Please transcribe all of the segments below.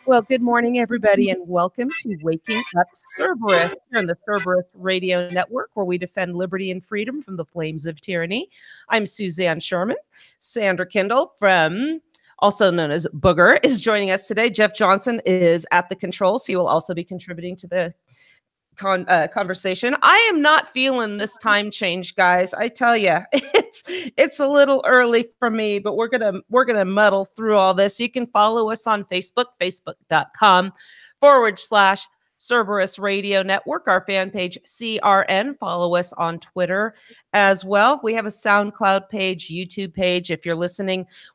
Well, good morning, everybody, and welcome to Waking Up Cerberus here on the Cerberus Radio Network, where we defend liberty and freedom from the flames of tyranny. I'm Suzanne Sherman. Sandra Kindle, also known as Booger, is joining us today. Jeff Johnson is at the controls. He will also be contributing to the conversation. I am not feeling this time change, guys. I tell you, it's a little early for me, but we're gonna muddle through all this. You can follow us on Facebook, facebook.com/Cerberus Radio Network, our fan page CRN. Follow us on Twitter as well. We have a SoundCloud page, YouTube page. If you're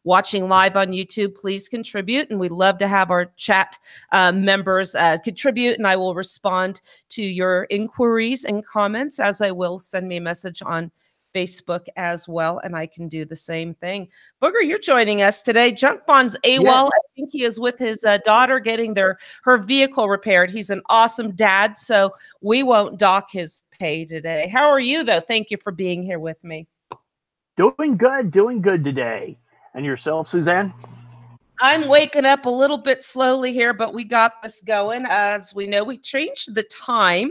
watching live on YouTube, please contribute, and we'd love to have our chat members contribute, and I will respond to your inquiries and comments, as I will send me a message on Facebook as well, and I can do the same thing. Booger, you're joining us today. Junk Bond's AWOL. Yeah. I think he is with his daughter getting her vehicle repaired. He's an awesome dad, so we won't dock his pay today. How are you, though? Thank you for being here with me. Doing good today. And yourself, Suzanne? I'm waking up a little bit slowly here, but we got this going. As we know, we changed the time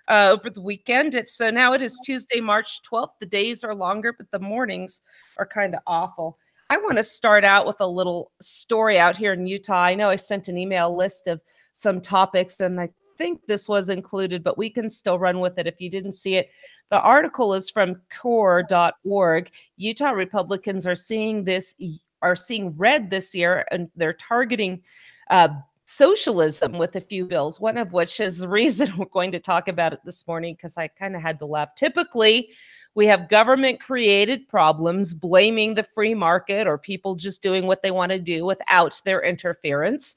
over the weekend. So now it is Tuesday, March 12th. The days are longer, but the mornings are kind of awful. I want to start out with a little story out here in Utah. I know I sent an email list of some topics, and I think this was included, but we can still run with it if you didn't see it. The article is from core.org. Utah Republicans are seeing red this year, and they're targeting socialism with a few bills, one of which is the reason we're going to talk about it this morning, because I kind of had to laugh. Typically, we have government-created problems blaming the free market or people just doing what they want to do without their interference.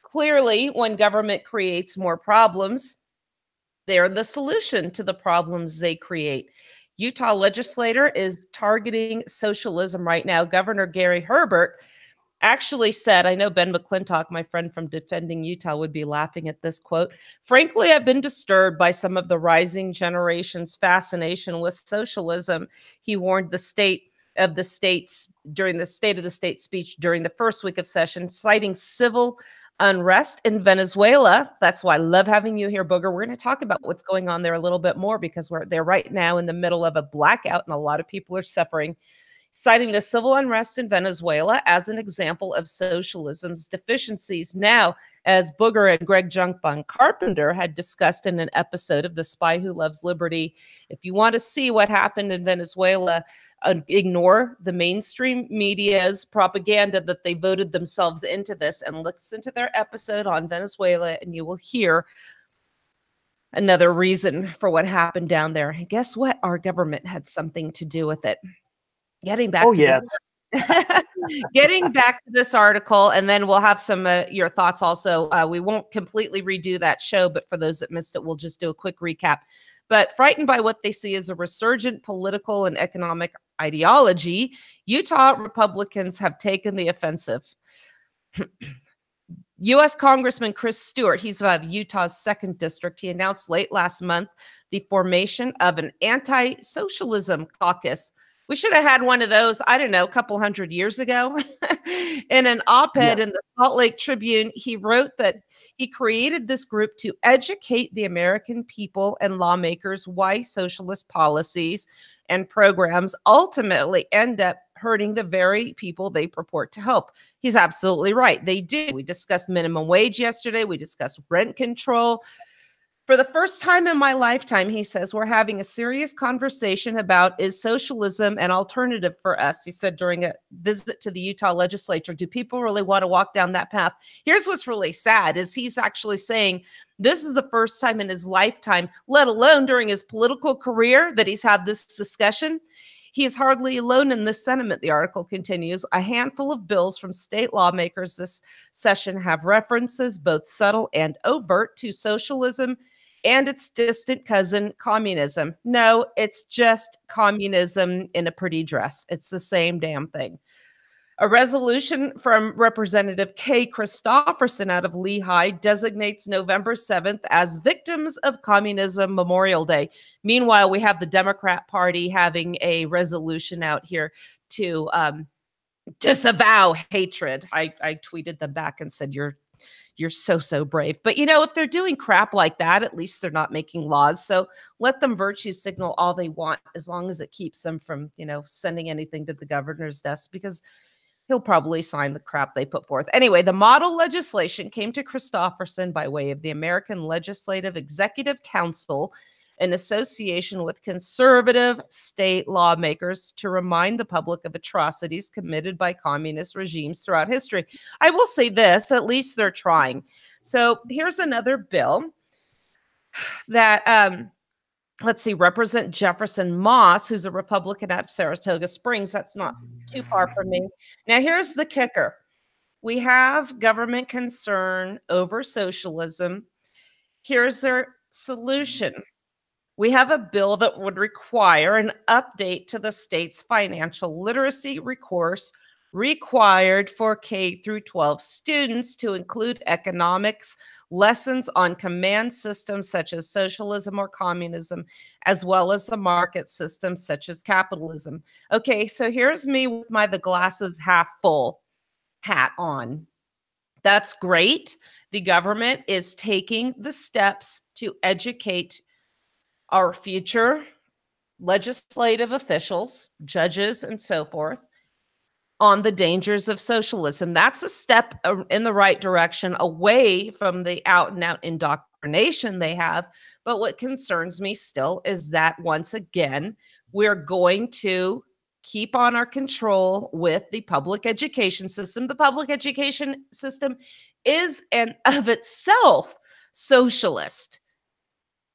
Clearly, when government creates more problems, they're the solution to the problems they create. Utah legislator is targeting socialism right now. Governor Gary Herbert actually said, I know Ben McClintock, my friend from Defending Utah, would be laughing at this quote. Frankly, I've been disturbed by some of the rising generation's fascination with socialism. He warned the state of the states during the State of the State speech during the first week of session, citing civil unrest in Venezuela. That's why I love having you here, Booger. We're going to talk about what's going on there a little bit more, because they're right now in the middle of a blackout and a lot of people are suffering, citing the civil unrest in Venezuela as an example of socialism's deficiencies. Now, as Booger and Greg Junkbon Carpenter had discussed in an episode of The Spy Who Loves Liberty, if you want to see what happened in Venezuela, ignore the mainstream media's propaganda that they voted themselves into this, and listen to their episode on Venezuela, and you will hear another reason for what happened down there. And guess what? Our government had something to do with it. Getting back to this article, and then we'll have some your thoughts also. We won't completely redo that show, but for those that missed it, we'll just do a quick recap. But frightened by what they see as a resurgent political and economic ideology, Utah Republicans have taken the offensive. U.S. Congressman Chris Stewart, he's of Utah's 2nd District, he announced late last month the formation of an anti-socialism caucus. We should have had one of those, I don't know, a couple hundred years ago. In an op-ed in the Salt Lake Tribune, he wrote that he created this group to educate the American people and lawmakers why socialist policies and programs ultimately end up hurting the very people they purport to help. He's absolutely right. They do. We discussed minimum wage yesterday. We discussed rent control. For the first time in my lifetime, he says, we're having a serious conversation about, is socialism an alternative for us? He said during a visit to the Utah legislature, do people really want to walk down that path? Here's what's really sad is he's actually saying this is the first time in his lifetime, let alone during his political career, that he's had this discussion. He is hardly alone in this sentiment, the article continues. A handful of bills from state lawmakers this session have references, both subtle and overt, to socialism and its distant cousin, communism. No, it's just communism in a pretty dress. It's the same damn thing. A resolution from Representative Kay Christopherson out of Lehigh designates November 7th as Victims of Communism Memorial Day. Meanwhile, we have the Democrat Party having a resolution out here to disavow hatred. I tweeted them back and said, you're You're so brave. But, if they're doing crap like that, at least they're not making laws. So let them virtue signal all they want, as long as it keeps them from, sending anything to the governor's desk, because he'll probably sign the crap they put forth. Anyway, the model legislation came to Christofferson by way of the American Legislative Executive Council, in association with conservative state lawmakers, to remind the public of atrocities committed by communist regimes throughout history. I will say this, at least they're trying. So here's another bill that, let's see, Representative Jefferson Moss, who's a Republican out of Saratoga Springs. That's not too far from me. Now, here's the kicker. We have government concern over socialism. Here's their solution. We have a bill that would require an update to the state's financial literacy course required for K through 12 students to include economics lessons on command systems such as socialism or communism, as well as the market systems such as capitalism. Okay, so here's me with the glasses half full hat on. That's great. The government is taking the steps to educate our future legislative officials, judges, and so forth, on the dangers of socialism. That's a step in the right direction, away from the out-and-out indoctrination they have. But what concerns me still is that, once again, we're going to keep on our control with the public education system. The public education system is, and of itself, socialist.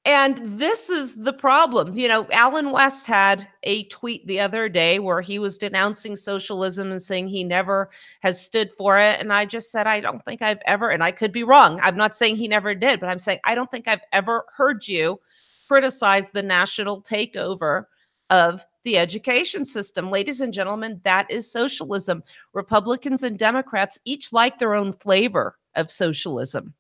And this is the problem. Alan West had a tweet the other day where he was denouncing socialism and saying he never has stood for it. And I just said, I don't think I've ever, and I could be wrong. I'm not saying he never did, but I'm saying I don't think I've ever heard you criticize the national takeover of the education system. Ladies and gentlemen, that is socialism. Republicans and Democrats each like their own flavor of socialism.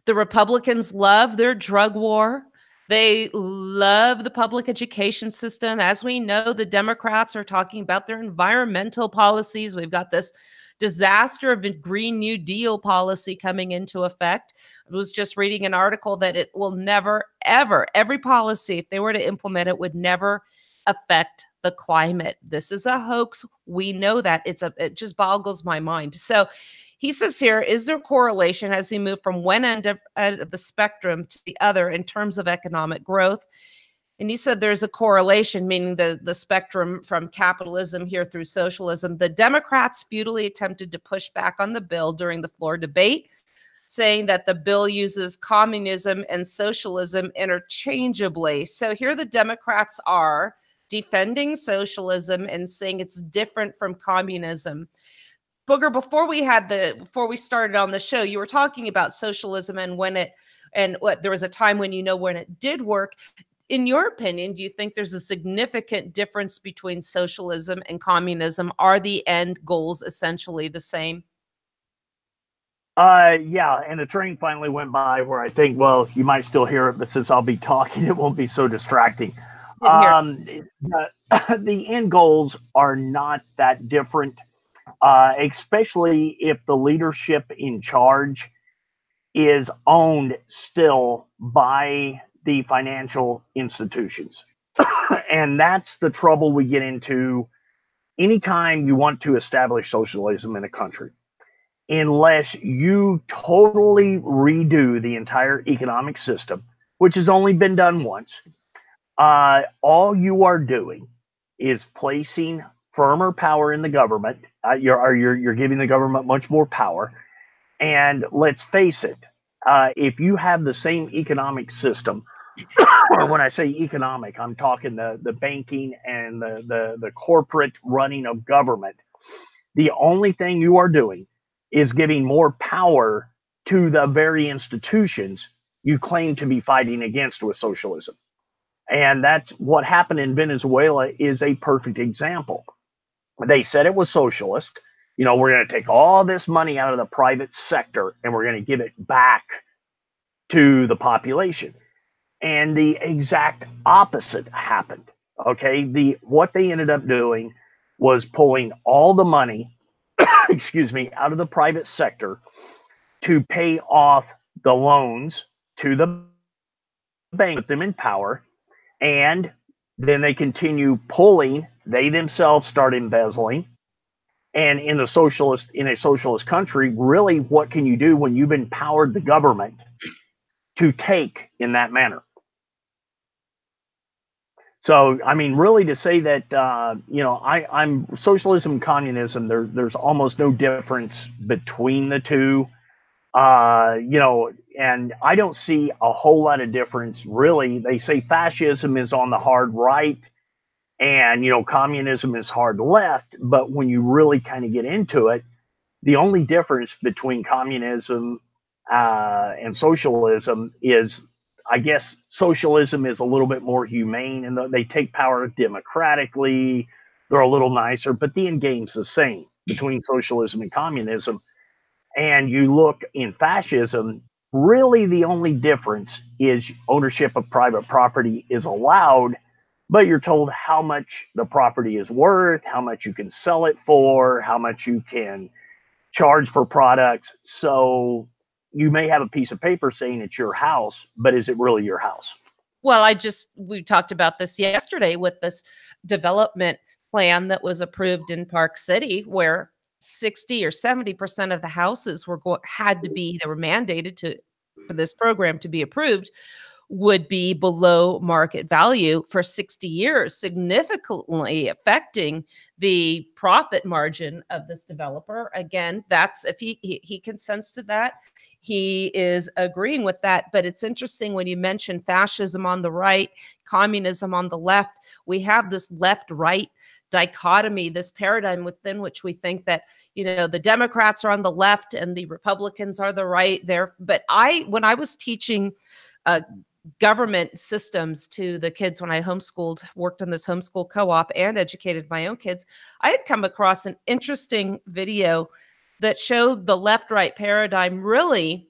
The Republicans love their drug war. They love the public education system. As we know, the Democrats are talking about their environmental policies. We've got this disaster of a Green New Deal policy coming into effect. I was just reading an article that it will never, ever, every policy, if they were to implement it, would never affect the climate. This is a hoax. We know that. It just boggles my mind. So he says here, is there correlation as we move from one end of the spectrum to the other in terms of economic growth? And he said there's a correlation, meaning the spectrum from capitalism here through socialism. The Democrats futilely attempted to push back on the bill during the floor debate, saying that the bill uses communism and socialism interchangeably. So here the Democrats are defending socialism and saying it's different from communism. Booger, before we started on the show, you were talking about socialism and there was a time when when it did work. In your opinion, do you think there's a significant difference between socialism and communism? Are the end goals essentially the same? Yeah, and the train finally went by where I think, well, you might still hear it, but since I'll be talking, it won't be so distracting. The end goals are not that different. Especially if the leadership in charge is owned still by the financial institutions. And that's the trouble we get into anytime you want to establish socialism in a country. Unless you totally redo the entire economic system, which has only been done once, all you are doing is placing firmer power in the government. You're giving the government much more power. And let's face it, if you have the same economic system, when I say economic, I'm talking the banking and the corporate running of government. The only thing you are doing is giving more power to the very institutions you claim to be fighting against with socialism. And that's what happened in Venezuela is a perfect example. They said it was socialist. We're going to take all this money out of the private sector and we're going to give it back to the population. And the exact opposite happened. Okay. What they ended up doing was pulling all the money excuse me, out of the private sector to pay off the loans to the bank, put them in power, and then they continue pulling. They themselves start embezzling. And in a socialist country, really, what can you do when you've empowered the government to take in that manner? So, I mean, really, to say that I'm socialism and communism. There's almost no difference between the two. And I don't see a whole lot of difference, really. They say fascism is on the hard right, and communism is hard left. But when you really kind of get into it, the only difference between communism and socialism is, I guess, socialism is a little bit more humane, and they take power democratically. They're a little nicer, but the end game's the same between socialism and communism. And you look in fascism, really the only difference is ownership of private property is allowed, but you're told how much the property is worth, how much you can sell it for, how much you can charge for products. So you may have a piece of paper saying it's your house, but is it really your house? Well, we talked about this yesterday with this development plan that was approved in Park City, where 60 or 70% of the houses they were mandated for this program to be approved, would be below market value for 60 years, significantly affecting the profit margin of this developer. Again, that's if he consents to that, he is agreeing with that. But it's interesting when you mention fascism on the right, communism on the left, we have this left-right dichotomy, this paradigm within which we think that, the Democrats are on the left and the Republicans are the right there. But when I was teaching government systems to the kids when I worked in this homeschool co-op and educated my own kids, I had come across an interesting video that showed the left-right paradigm really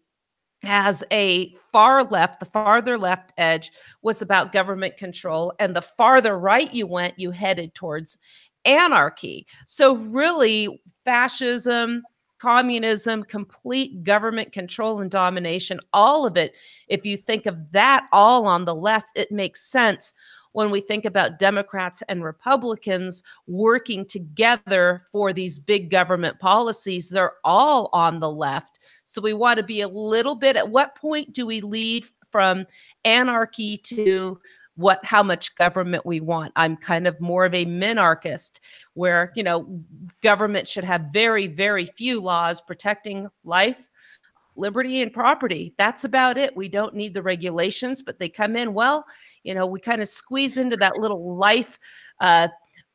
as a far left. The farther left edge was about government control, and the farther right you went, you headed towards anarchy. So really, fascism, communism, complete government control and domination, all of it, if you think of that all on the left, it makes sense when we think about Democrats and Republicans working together for these big government policies. They're all on the left. So we want to be a little bit, at what point do we lead from anarchy to how much government we want? I'm kind of more of a minarchist, where, government should have very, very few laws protecting life, liberty, and property. That's about it. We don't need the regulations, but they come in, we kind of squeeze into that little life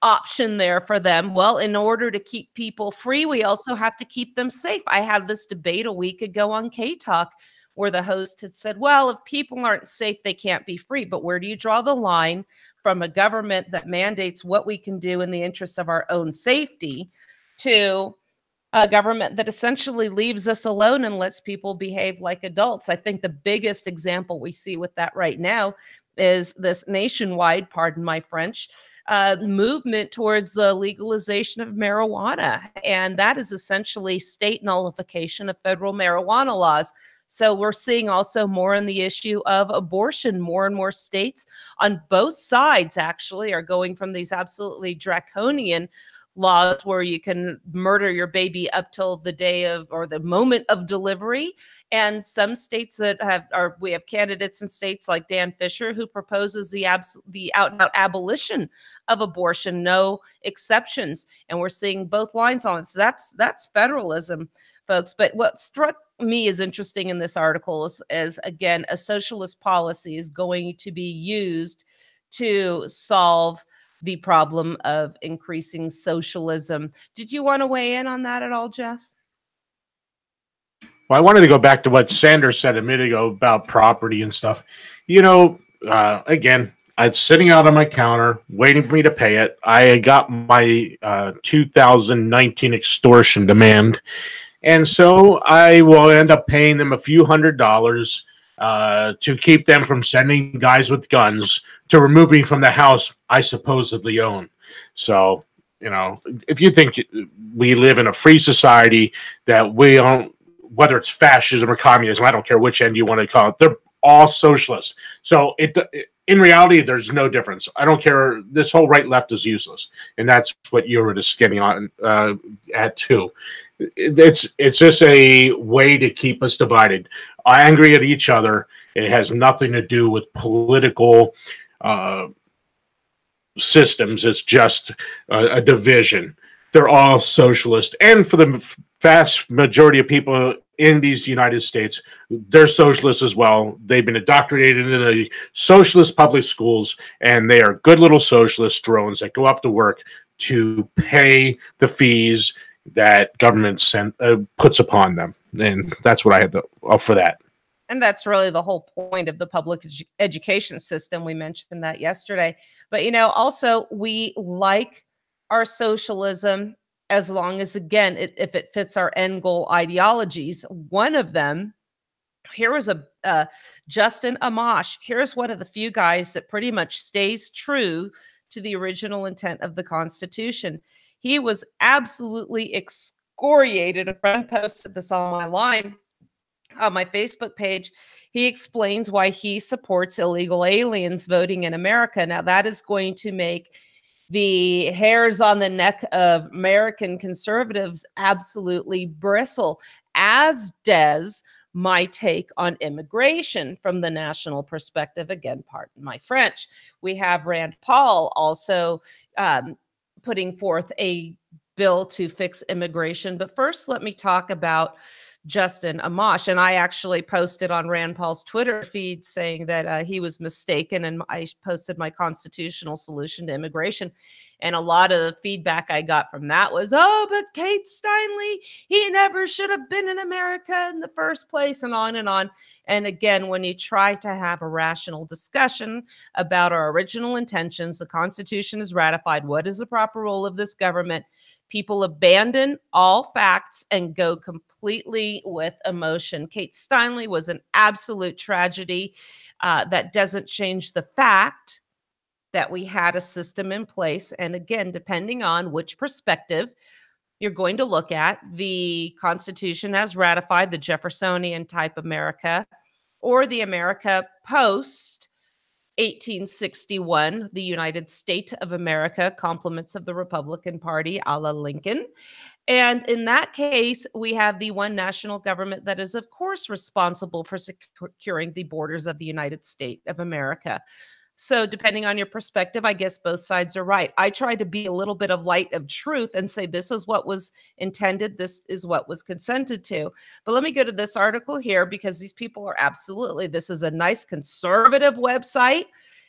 option there for them. Well, in order to keep people free, we also have to keep them safe. I had this debate a week ago on K-Talk where the host had said, well, if people aren't safe, they can't be free. But where do you draw the line from a government that mandates what we can do in the interests of our own safety to a government that essentially leaves us alone and lets people behave like adults? I think the biggest example we see with that right now is this nationwide, pardon my French, movement towards the legalization of marijuana. And that is essentially state nullification of federal marijuana laws. So we're seeing also more on the issue of abortion. More and more states on both sides actually are going from these absolutely draconian laws where you can murder your baby up till the day of, or the moment of delivery. And some states that we have candidates in states like Dan Fisher, who proposes the out and out abolition of abortion, no exceptions. And we're seeing both lines on it. So that's federalism, folks. But what struck me as interesting in this article is again, a socialist policy is going to be used to solve the problem of increasing socialism. Did you want to weigh in on that at all, Jeff? Well, I wanted to go back to what Sanders said a minute ago about property and stuff. Again, it's sitting out on my counter waiting for me to pay it. I got my 2019 extortion demand. And so I will end up paying them a few $100s to keep them from sending guys with guns to remove me from the house I supposedly own. So You know, if you think we live in a free society, that we don't, whether it's fascism or communism, I don't care which end you want to call it, they're all socialist. So in reality, there's no difference. I don't care. This whole right left is useless, and that's what you were just getting on at too. It's just a way to keep us divided, angry at each other. It has nothing to do with political systems. It's just a division. They're all socialist, and for the vast majority of people in these United States, they're socialists as well. They've been indoctrinated into the socialist public schools, and they are good little socialist drones that go off to work to pay the fees that government puts upon them. And that's what I had to offer that. And that's really the whole point of the public education system. We mentioned that yesterday. But, you know, also we like our socialism as long as, again, if it fits our end goal ideologies. One of them, here was Justin Amash. Here's one of the few guys that pretty much stays true to the original intent of the Constitution. He was absolutely excoriated. A friend posted this on my line, on my Facebook page. He explains why he supports illegal aliens voting in America. Now, that is going to make the hairs on the neck of American conservatives absolutely bristle, as does my take on immigration from the national perspective. Again, pardon my French. We have Rand Paul also putting forth a bill to fix immigration. But first, let me talk about Justin Amash. And I actually posted on Rand Paul's Twitter feed saying that he was mistaken, and I posted my constitutional solution to immigration. And a lot of the feedback I got from that was, oh, but Kate Steinle, he never should have been in America in the first place, and on and on. And again, when you try to have a rational discussion about our original intentions, the Constitution is ratified, what is the proper role of this government? People abandon all facts and go completely with emotion. Kate Steinle was an absolute tragedy. That doesn't change the fact that we had a system in place. And again, depending on which perspective you're going to look at, the Constitution has ratified the Jeffersonian type America, or the America post 1861, the United States of America, compliments of the Republican Party a la Lincoln. And in that case, we have the one national government that is, of course, responsible for securing the borders of the United States of America. So depending on your perspective, I guess both sides are right. I try to be a little bit of light of truth and say this is what was intended. This is what was consented to. But let me go to this article here, because these people are absolutely, this is a nice conservative website,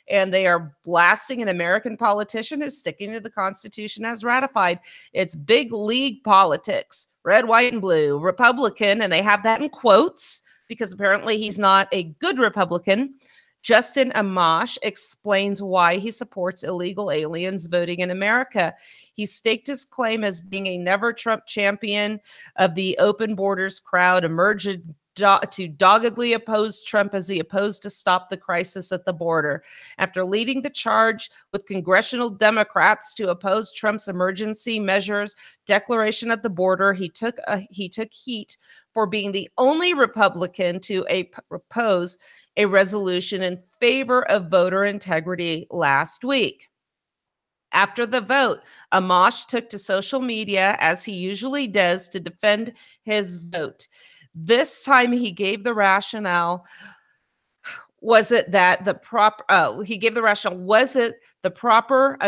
and they are blasting an American politician who's sticking to the Constitution as ratified. It's big league politics, red, white, and blue, Republican, and they have that in quotes because apparently he's not a good Republican. Justin Amash explains why he supports illegal aliens voting in America. He staked his claim as being a never Trump champion of the open borders crowd, emerged to doggedly oppose Trump as he opposed to stop the crisis at the border. After leading the charge with congressional Democrats to oppose Trump's emergency measures declaration at the border, he took heat for being the only Republican to oppose a resolution in favor of voter integrity last week. After the vote, Amash took to social media, as he usually does, to defend his vote. This time he gave the rationale. Was it that the proper, he gave the rationale, was it the proper,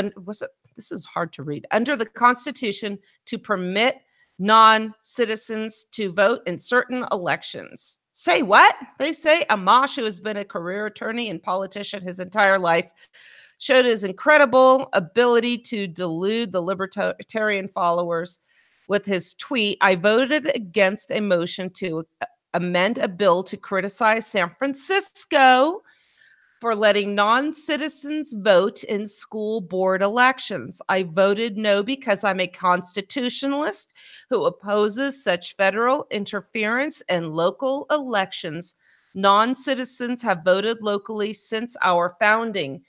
this is hard to read, under the Constitution to permit non-citizens to vote in certain elections? Say what? They say Amash, who has been a career attorney and politician his entire life, showed his incredible ability to delude the libertarian followers with his tweet. I voted against a motion to amend a bill to criticize San Francisco for letting non-citizens vote in school board elections. I voted no because I'm a constitutionalist who opposes such federal interference in local elections. Non-citizens have voted locally since our founding.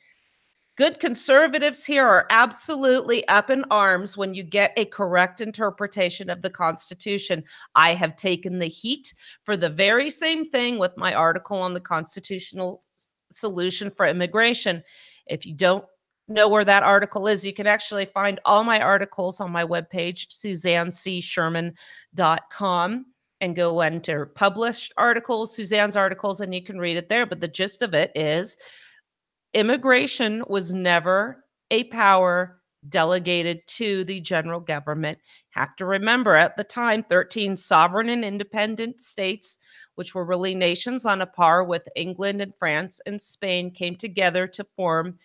Good conservatives here are absolutely up in arms when you get a correct interpretation of the Constitution. I have taken the heat for the very same thing with my article on the constitutional solution for immigration. If you don't know where that article is, you can actually find all my articles on my webpage, SuzanneCSherman.com, and go into published articles, Suzanne's articles, and you can read it there. But the gist of it is, immigration was never a power delegated to the general government. Have to remember, at the time, 13 sovereign and independent states, which were really nations on a par with England and France and Spain, came together to form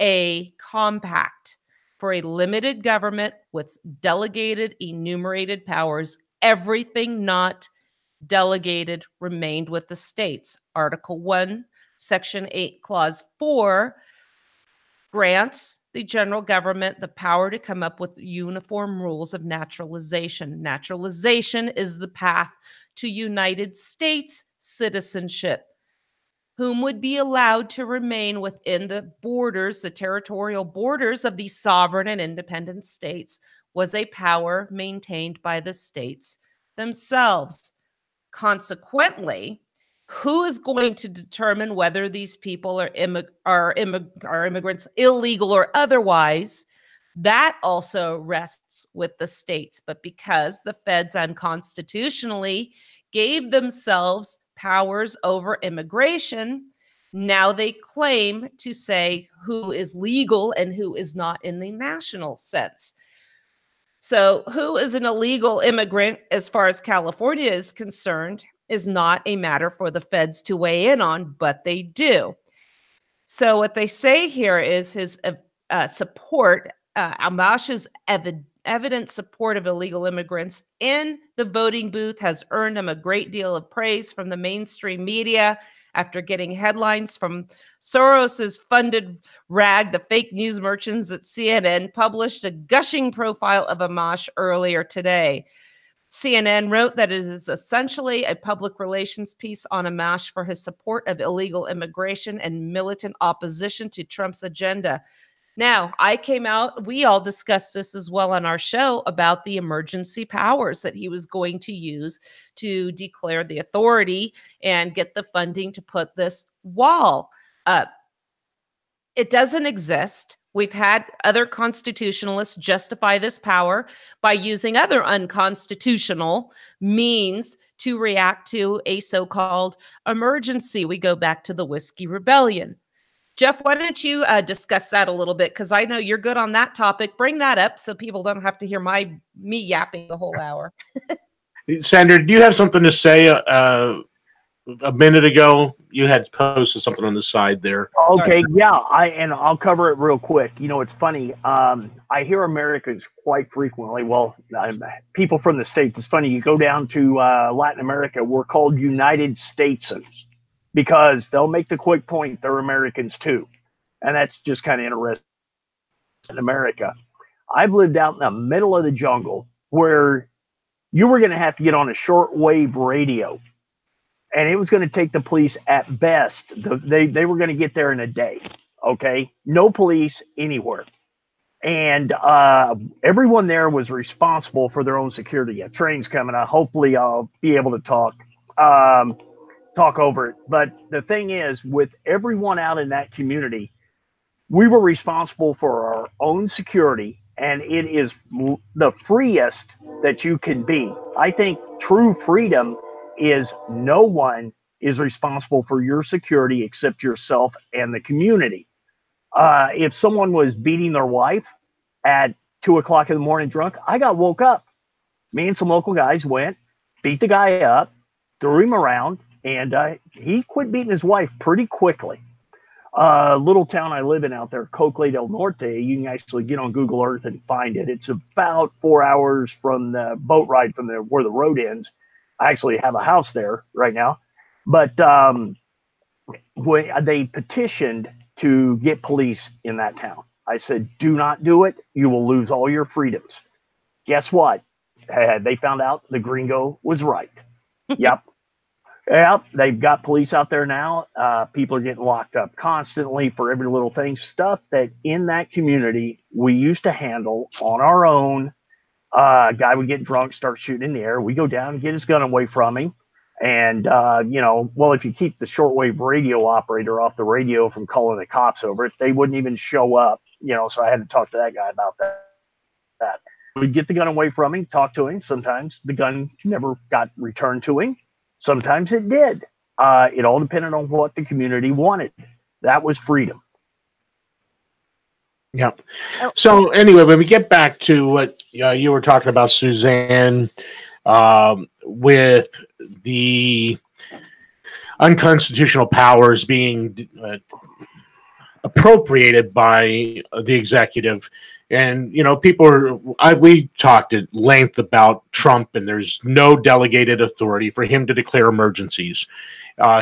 a compact for a limited government with delegated, enumerated powers. Everything not delegated remained with the states. Article 1, Section 8, Clause 4 grants the general government the power to come up with uniform rules of naturalization. Naturalization is the path to United States citizenship. Whom would be allowed to remain within the borders, the territorial borders of these sovereign and independent states, was a power maintained by the states themselves. Consequently, who is going to determine whether these people are immigrants, illegal or otherwise? That also rests with the states. But because the feds unconstitutionally gave themselves powers over immigration, now they claim to say who is legal and who is not in the national sense. So who is an illegal immigrant as far as California is concerned is not a matter for the feds to weigh in on, but they do. So what they say here is his support, Amash's evident support of illegal immigrants in the voting booth has earned him a great deal of praise from the mainstream media after getting headlines from Soros's funded rag. The fake news merchants at CNN published a gushing profile of Amash earlier today. CNN wrote that it is essentially a public relations piece on Amash for his support of illegal immigration and militant opposition to Trump's agenda. Now, I came out, we all discussed this as well on our show about the emergency powers that he was going to use to declare the authority and get the funding to put this wall up. It doesn't exist. We've had other constitutionalists justify this power by using other unconstitutional means to react to a so-called emergency. We go back to the Whiskey Rebellion. Jeff, why don't you discuss that a little bit? Because I know you're good on that topic. Bring that up so people don't have to hear me yapping the whole hour. Sandra, do you have something to say? A minute ago, you had posted something on the side there. Okay, yeah, I'll cover it real quick. You know, it's funny. I hear Americans quite frequently. Well, people from the States. It's funny. You go down to Latin America, we're called United Statesans, because they'll make the quick point they're Americans too. And that's just kind of interesting. In America, I've lived out in the middle of the jungle where you were going to have to get on a shortwave radio, and it was going to take the police at best. They were going to get there in a day. Okay. No police anywhere. And everyone there was responsible for their own security. A train's coming out. Hopefully I'll be able to talk over it. But the thing is, with everyone out in that community, we were responsible for our own security, and it is the freest that you can be. I think true freedom is no one is responsible for your security except yourself and the community. If someone was beating their wife at 2 o'clock in the morning drunk, I got woke up. Me and some local guys went, beat the guy up, threw him around, and he quit beating his wife pretty quickly. Little town I live in out there, Cocle del Norte, you can actually get on Google Earth and find it. It's about 4 hours from the boat ride from where the road ends. I actually have a house there right now. But they petitioned to get police in that town. I said, do not do it. You will lose all your freedoms. Guess what? They found out the gringo was right. Yep. Yeah, they've got police out there now. People are getting locked up constantly for every little thing. Stuff that in that community we used to handle on our own. A guy would get drunk, start shooting in the air. We go down and get his gun away from him. And, well, if you keep the shortwave radio operator off the radio from calling the cops over it, they wouldn't even show up. So I had to talk to that guy about that. We'd get the gun away from him, talk to him. Sometimes the gun never got returned to him. Sometimes it did. It all depended on what the community wanted. That was freedom. Yeah. So anyway, when we get back to what you were talking about, Suzanne, with the unconstitutional powers being appropriated by the executive, and we talked at length about Trump, and there's no delegated authority for him to declare emergencies.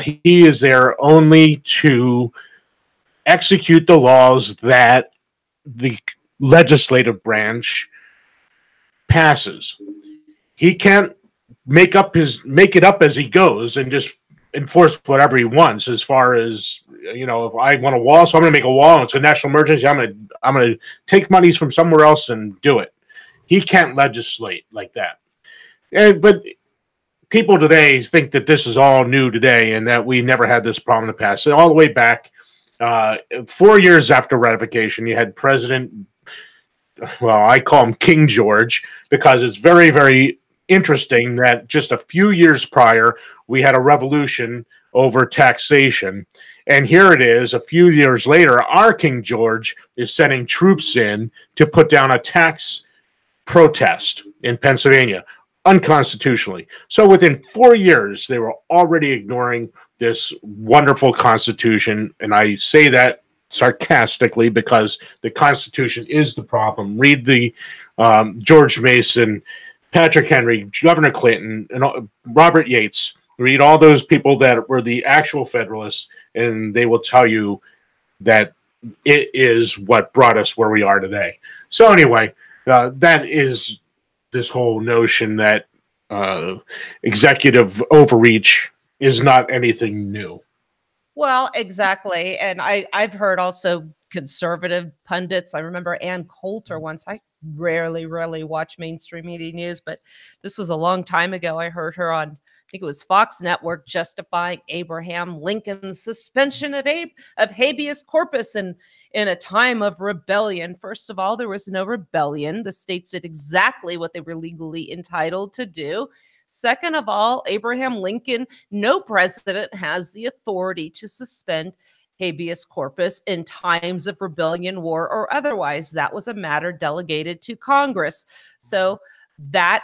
He is there only to execute the laws that the legislative branch passes. He can't make it up as he goes and just enforce whatever he wants. As far as if I want a wall, so I'm going to make a wall. And it's a national emergency. I'm going to take monies from somewhere else and do it. He can't legislate like that. But people today think that this is all new today and that we never had this problem in the past. So all the way back. 4 years after ratification, you had President, well, I call him King George, because it's very, very interesting that just a few years prior, we had a revolution over taxation. And here it is, a few years later, our King George is sending troops in to put down a tax protest in Pennsylvania, unconstitutionally. So within 4 years, they were already ignoring this wonderful Constitution. And I say that sarcastically because the Constitution is the problem. Read the George Mason, Patrick Henry, Governor Clinton, and Robert Yates. Read all those people that were the actual Federalists, and they will tell you that it is what brought us where we are today. So anyway, that is this whole notion that executive overreach is not anything new. Well, exactly. And I've heard also conservative pundits. I remember Ann Coulter once. I rarely watch mainstream media news, but this was a long time ago. I heard her on, I think it was Fox Network, justifying Abraham Lincoln's suspension of habeas corpus in a time of rebellion. First of all, there was no rebellion. The states did exactly what they were legally entitled to do. Second of all, Abraham Lincoln, no president has the authority to suspend habeas corpus in times of rebellion, war, or otherwise. That was a matter delegated to Congress. So that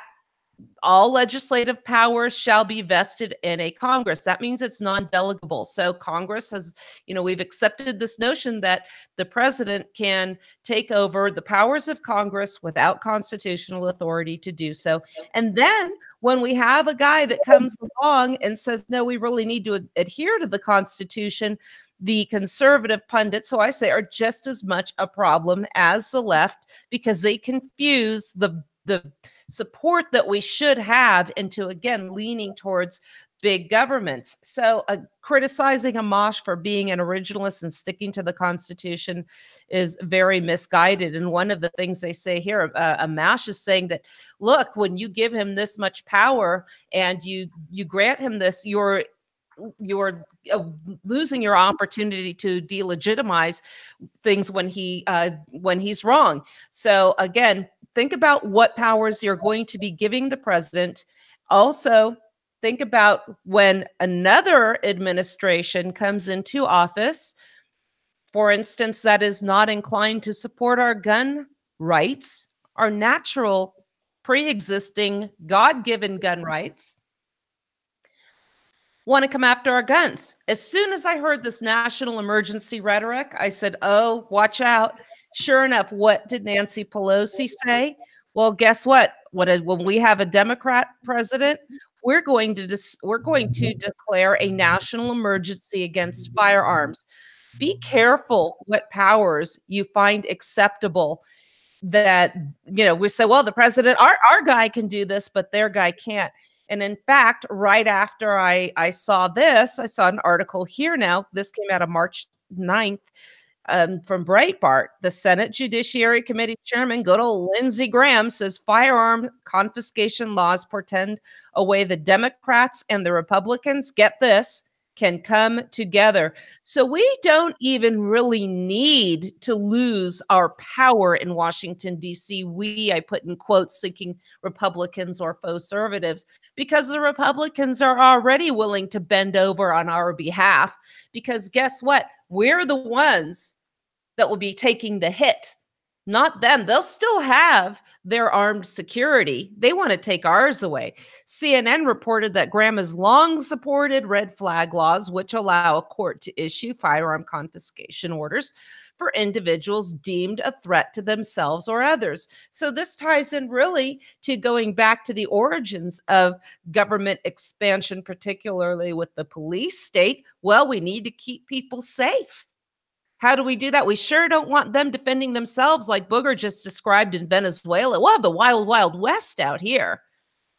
all legislative powers shall be vested in a Congress. That means it's non-delegable. So Congress has, we've accepted this notion that the president can take over the powers of Congress without constitutional authority to do so. And then when we have a guy that comes along and says, no, we really need to adhere to the Constitution, the conservative pundits, so I say, are just as much a problem as the left, because they confuse the support that we should have into, again, leaning towards big governments. So criticizing Amash for being an originalist and sticking to the Constitution is very misguided. And one of the things they say here, Amash is saying that, look, when you give him this much power and you grant him this, you're losing your opportunity to delegitimize things when he's wrong. So again, think about what powers you're going to be giving the president. Also, think about when another administration comes into office, for instance, that is not inclined to support our gun rights, our natural, pre-existing, God-given gun rights, want to come after our guns. As soon as I heard this national emergency rhetoric, I said, oh, watch out. Sure enough, what did Nancy Pelosi say? Well, guess what? When we have a Democrat president, we're going to declare a national emergency against firearms. Be careful what powers you find acceptable. That we say, well, the president, our guy can do this, but their guy can't. And in fact, right after I saw this, I saw an article here now. This came out of March 9th from Breitbart. The Senate Judiciary Committee Chairman, good old Lindsey Graham, says firearm confiscation laws portend a way the Democrats and the Republicans, get this, can come together. So we don't even really need to lose our power in Washington, D.C. We, I put in quotes, thinking Republicans or conservatives, because the Republicans are already willing to bend over on our behalf. Because guess what? We're the ones that will be taking the hit, not them. They'll still have their armed security. They want to take ours away. CNN reported that Graham has long supported red flag laws, which allow a court to issue firearm confiscation orders for individuals deemed a threat to themselves or others. So this ties in really to going back to the origins of government expansion, particularly with the police state. Well, we need to keep people safe. How do we do that? We sure don't want them defending themselves like Booger just described in Venezuela. We'll have the wild, wild west out here.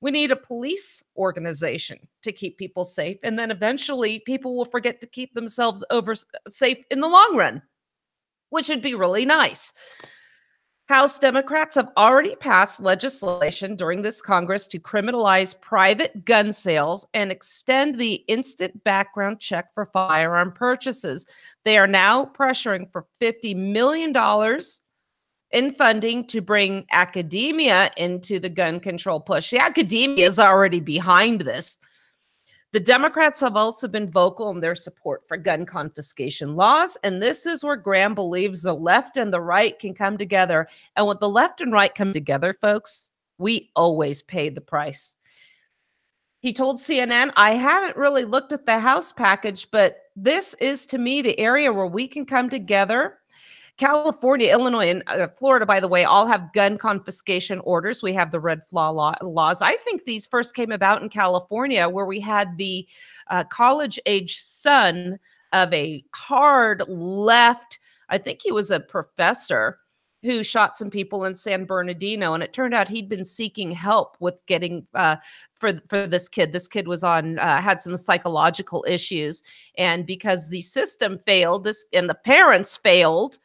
We need a police organization to keep people safe. And then eventually people will forget to keep themselves safe in the long run, which would be really nice. House Democrats have already passed legislation during this Congress to criminalize private gun sales and extend the instant background check for firearm purchases. They are now pressuring for $50 million in funding to bring academia into the gun control push. The academia is already behind this. The Democrats have also been vocal in their support for gun confiscation laws, and this is where Graham believes the left and the right can come together. And when the left and right come together, folks, we always pay the price. He told CNN, I haven't really looked at the House package, but this is, to me, the area where we can come together. California, Illinois, and Florida, by the way, all have gun confiscation orders. We have the red flag laws. I think these first came about in California, where we had the college-age son of a hard left, I think he was a professor, who shot some people in San Bernardino. And it turned out he'd been seeking help with getting for this kid. This kid was on had some psychological issues. And because the system failed, and the parents failed,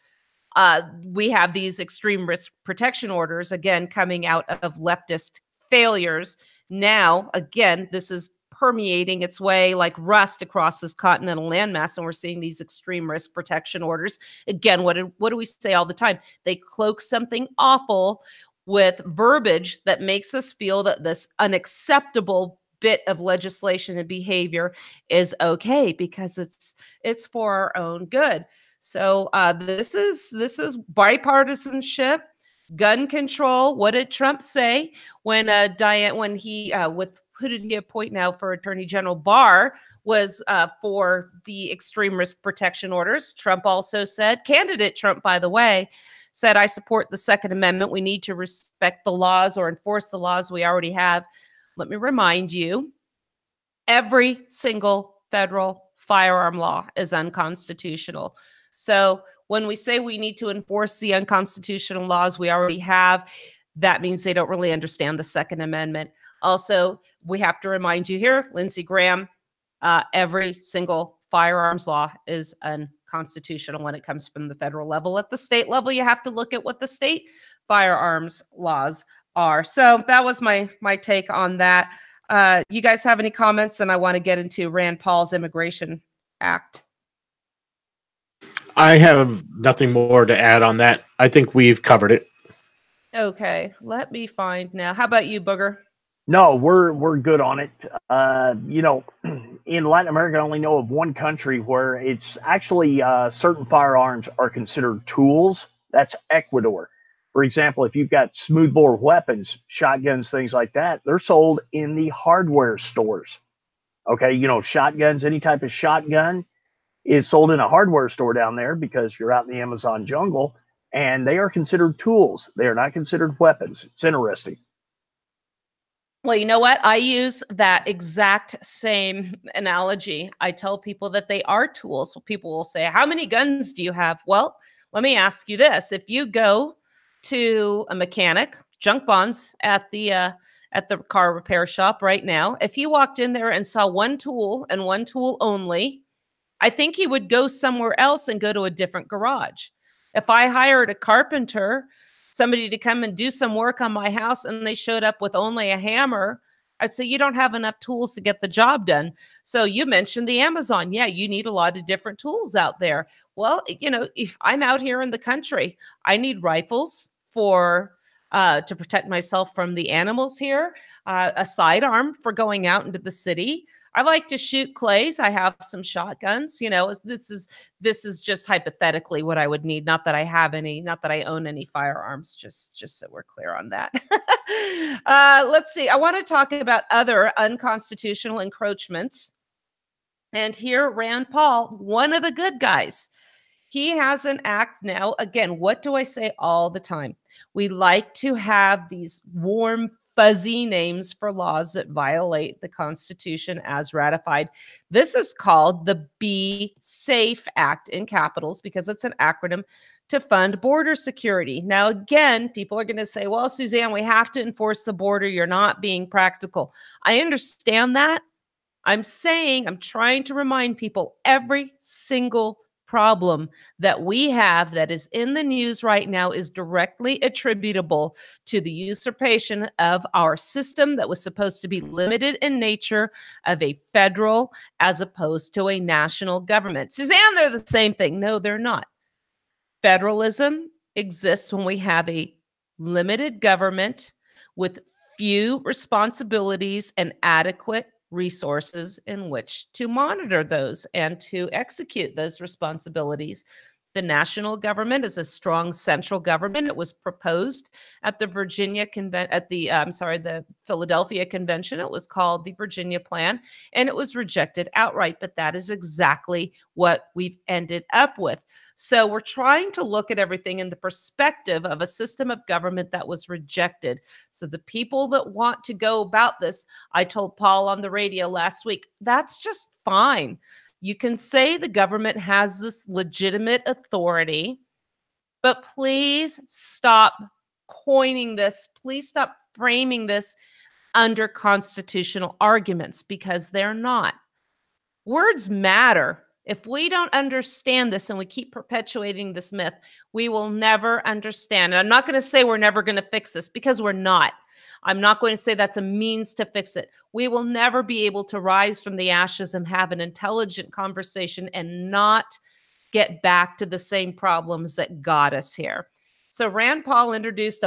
we have these extreme risk protection orders, again, coming out of leftist failures. Now, again, this is permeating its way like rust across this continental landmass, and we're seeing these extreme risk protection orders. Again, what do we say all the time? They cloak something awful with verbiage that makes us feel that this unacceptable bit of legislation and behavior is okay because it's for our own good. So this is bipartisanship, gun control. What did Trump say when who did he appoint now for Attorney General? Barr was for the extreme risk protection orders. Trump also said, candidate Trump, by the way, said, I support the Second Amendment. We need to respect the laws or enforce the laws we already have. Let me remind you, every single federal firearm law is unconstitutional. So when we say we need to enforce the unconstitutional laws we already have, that means they don't really understand the Second Amendment. Also, we have to remind you here, Lindsey Graham, every single firearms law is unconstitutional when it comes from the federal level. At the state level, you have to look at what the state firearms laws are. So that was my take on that. You guys have any comments? And I want to get into Rand Paul's Immigration Act. I have nothing more to add on that. I think we've covered it. Okay, let me find now. How about you, Booger? No, we're good on it. You know, in Latin America, I only know of one country where it's actually certain firearms are considered tools. That's Ecuador. For example, if you've got smoothbore weapons, shotguns, things like that, they're sold in the hardware stores. Okay, you know, shotguns, any type of shotgun is sold in a hardware store down there because you're out in the Amazon jungle, and they are considered tools. They are not considered weapons. It's interesting. Well, you know what? I use that exact same analogy. I tell people that they are tools. People will say, how many guns do you have? Well, let me ask you this. If you go to a mechanic, junk bonds at the at the car repair shop right now, if he walked in there and saw one tool and one tool only, I think he would go somewhere else and go to a different garage. If I hired a carpenter, somebody to come and do some work on my house, and they showed up with only a hammer, I'd say, you don't have enough tools to get the job done. So you mentioned the Amazon. Yeah, you need a lot of different tools out there. Well, you know, I'm out here in the country. I need rifles to protect myself from the animals here, a sidearm for going out into the city. I like to shoot clays. I have some shotguns. You know, this is just hypothetically what I would need. Not that I have any, not that I own any firearms. Just so we're clear on that. Let's see. I want to talk about other unconstitutional encroachments. And here, Rand Paul, one of the good guys, he has an act now. Again, what do I say all the time? We like to have these warm, fuzzy names for laws that violate the Constitution as ratified. This is called the Be Safe Act in capitals because it's an acronym to fund border security. Now, again, people are going to say, well, Suzanne, we have to enforce the border. You're not being practical. I understand that. I'm trying to remind people every single problem that we have that is in the news right now is directly attributable to the usurpation of our system that was supposed to be limited in nature of a federal as opposed to a national government. Suzanne, they're the same thing. No, they're not. Federalism exists when we have a limited government with few responsibilities and adequate resources in which to monitor those and to execute those responsibilities. The national government is a strong central government. It was proposed at the the Philadelphia Convention. It was called the Virginia Plan, and it was rejected outright. But that is exactly what we've ended up with. So we're trying to look at everything in the perspective of a system of government that was rejected. So the people that want to go about this, I told Paul on the radio last week, that's just fine. You can say the government has this legitimate authority, but please stop coining this. Please stop framing this under constitutional arguments because they're not. Words matter. If we don't understand this and we keep perpetuating this myth, we will never understand. And I'm not going to say we're never going to fix this because we're not. I'm not going to say that's a means to fix it. We will never be able to rise from the ashes and have an intelligent conversation and not get back to the same problems that got us here. So Rand Paul introduced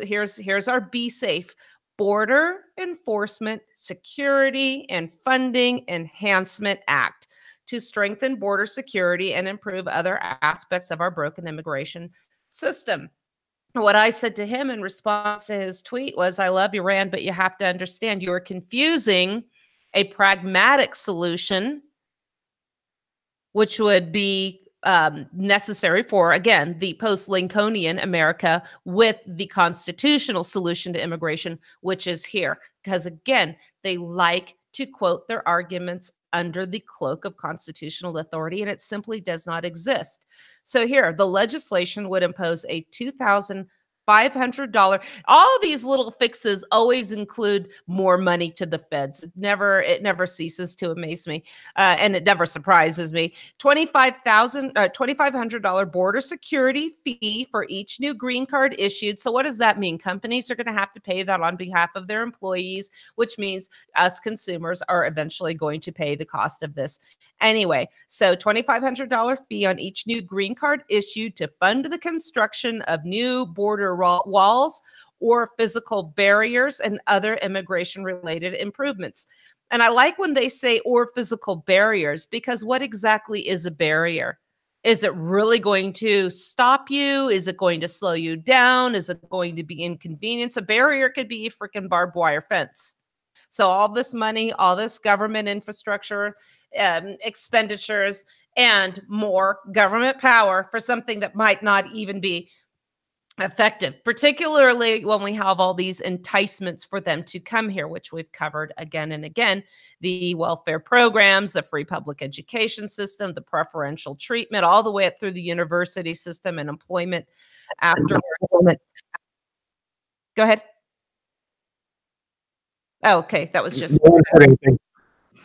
here's our Be Safe Border Enforcement, Security, and Funding Enhancement Act to strengthen border security and improve other aspects of our broken immigration system. What I said to him in response to his tweet was, I love you, Rand, but you have to understand you are confusing a pragmatic solution, which would be necessary for, again, the post-Lincolnian America with the constitutional solution to immigration, which is here. Because, again, they like to quote their arguments under the cloak of constitutional authority, and it simply does not exist. So here, the legislation would impose a $2,500. All of these little fixes always include more money to the feds. It never ceases to amaze me, and it never surprises me. $2,500 border security fee for each new green card issued. So what does that mean? Companies are going to have to pay that on behalf of their employees, which means us consumers are eventually going to pay the cost of this anyway. So $2,500 fee on each new green card issued to fund the construction of new border walls or physical barriers and other immigration-related improvements. And I like when they say or physical barriers, because what exactly is a barrier? Is it really going to stop you? Is it going to slow you down? Is it going to be inconvenience? A barrier could be a freaking barbed wire fence. So all this money, all this government infrastructure, expenditures, and more government power for something that might not even be effective, particularly when we have all these enticements for them to come here, which we've covered again and again, the welfare programs, the free public education system, the preferential treatment, all the way up through the university system and employment afterwards. Go ahead. Oh, okay, that was just No one said anything.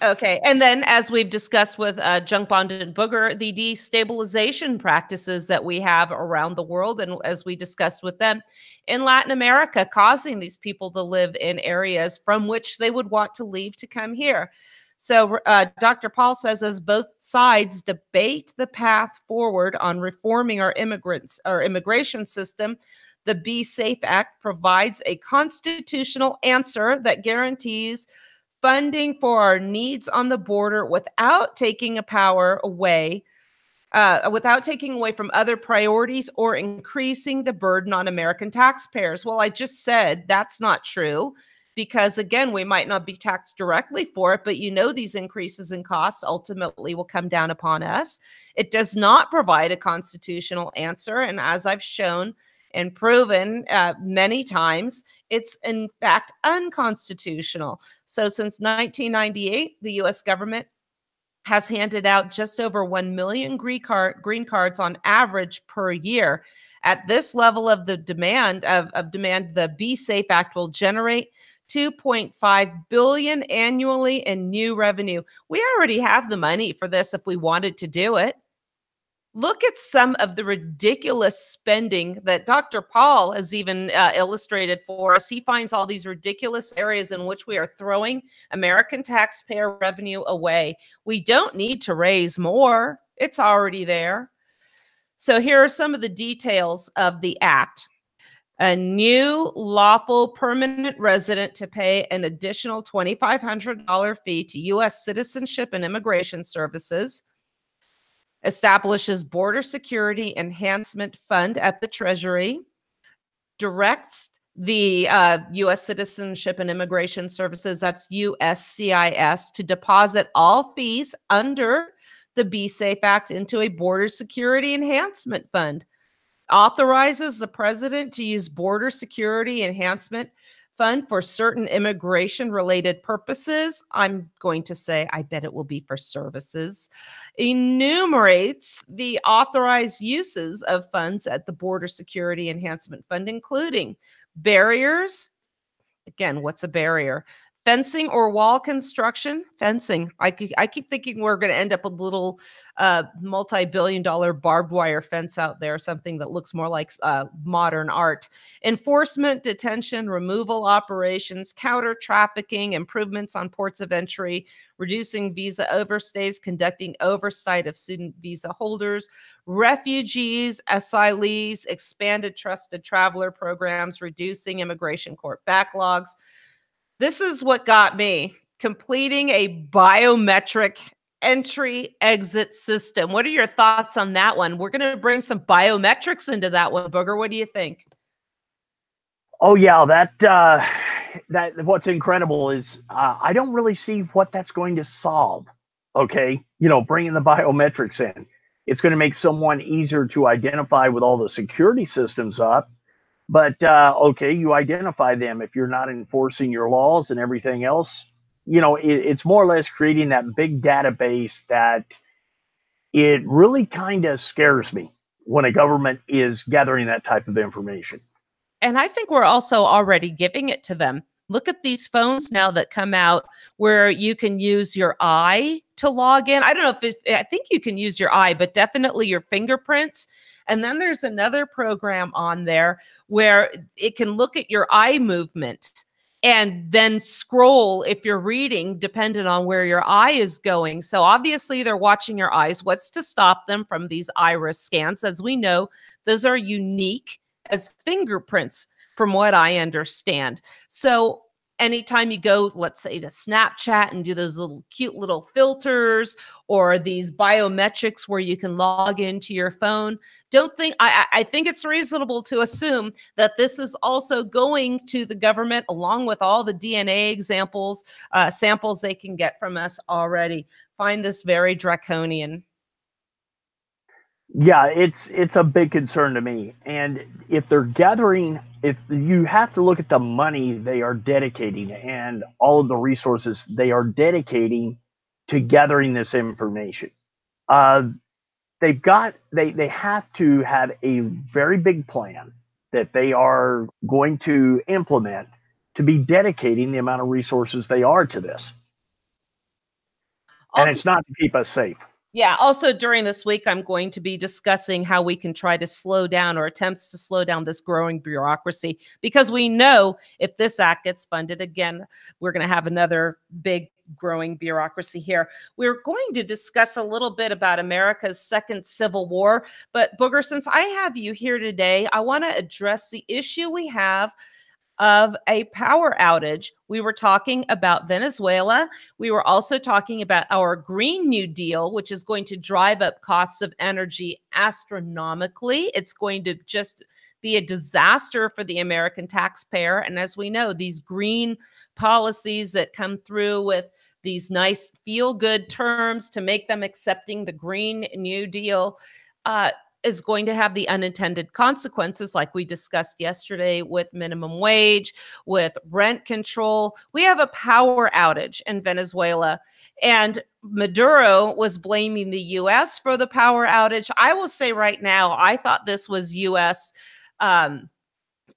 okay. And then, as we've discussed with Junk Bond and Booger, the destabilization practices that we have around the world, and as we discussed with them in Latin America, causing these people to live in areas from which they would want to leave to come here. So, Dr. Paul says, as both sides debate the path forward on reforming our immigration system, the Be Safe Act provides a constitutional answer that guarantees funding for our needs on the border without taking without taking away from other priorities or increasing the burden on American taxpayers. Well, I just said that's not true because, again, we might not be taxed directly for it, but these increases in costs ultimately will come down upon us. It does not provide a constitutional answer. And as I've shown and proven many times, it's in fact unconstitutional. So since 1998, the U.S. government has handed out just over 1 million green cards on average per year. At this level of the demand, the Be Safe Act will generate $2.5 billion annually in new revenue. We already have the money for this if we wanted to do it. Look at some of the ridiculous spending that Dr. Paul has even illustrated for us. He finds all these ridiculous areas in which we are throwing American taxpayer revenue away. We don't need to raise more. It's already there. So here are some of the details of the act. A new lawful permanent resident to pay an additional $2,500 fee to U.S. Citizenship and Immigration Services. Establishes Border Security Enhancement Fund at the Treasury, directs the U.S. Citizenship and Immigration Services, that's USCIS, to deposit all fees under the Be Safe Act into a Border Security Enhancement Fund, authorizes the president to use Border Security Enhancement Fund for certain immigration-related purposes. I'm going to say, I bet it will be for services. Enumerates the authorized uses of funds at the Border Security Enhancement Fund, including barriers. Again, what's a barrier? Fencing or wall construction. Fencing. I keep thinking we're going to end up with a little multi-billion-dollar barbed wire fence out there, something that looks more like modern art. Enforcement, detention, removal operations, counter trafficking, improvements on ports of entry, reducing visa overstays, conducting oversight of student visa holders, refugees, asylees, expanded trusted traveler programs, reducing immigration court backlogs. This is what got me: completing a biometric entry-exit system. What are your thoughts on that one? We're going to bring some biometrics into that one, Booger. What do you think? Oh yeah, that what's incredible is I don't really see what that's going to solve. Okay, bringing the biometrics in, it's going to make someone easier to identify with all the security systems up. But okay, you identify them. If you're not enforcing your laws and everything else, it's more or less creating that big database that it really kind of scares me when a government is gathering that type of information. And I think we're also already giving it to them. Look at these phones now that come out where you can use your eye to log in. I don't know I think you can use your eye, but definitely your fingerprints. And then there's another program on there where it can look at your eye movement and then scroll if you're reading, depending on where your eye is going. So obviously they're watching your eyes. What's to stop them from these iris scans? As we know, those are unique as fingerprints, from what I understand. So anytime you go, let's say, to Snapchat and do those little cute little filters or these biometrics where you can log into your phone, I think it's reasonable to assume that this is also going to the government along with all the DNA samples they can get from us already. Find this very draconian. Yeah, it's a big concern to me. And if you have to look at the money they are dedicating and all of the resources they are dedicating to gathering this information. They have to have a very big plan that they are going to implement to be dedicating the amount of resources they are to this. And Also, it's not to keep us safe. yeah. Also, during this week, I'm going to be discussing how we can try to slow down or attempts to slow down this growing bureaucracy, because we know if this act gets funded again, we're going to have another big growing bureaucracy here. We're going to discuss a little bit about America's second civil war. But Booger, since I have you here today, I want to address the issue we have of a power outage. We were talking about Venezuela. We were also talking about our Green New Deal, which is going to drive up costs of energy astronomically. It's going to just be a disaster for the American taxpayer. And as we know, these green policies that come through with these nice feel-good terms to make them accepting the Green New Deal, is going to have the unintended consequences, like we discussed yesterday with minimum wage, with rent control. We have a power outage in Venezuela, and Maduro was blaming the U.S. for the power outage. I will say right now, I thought this was U.S.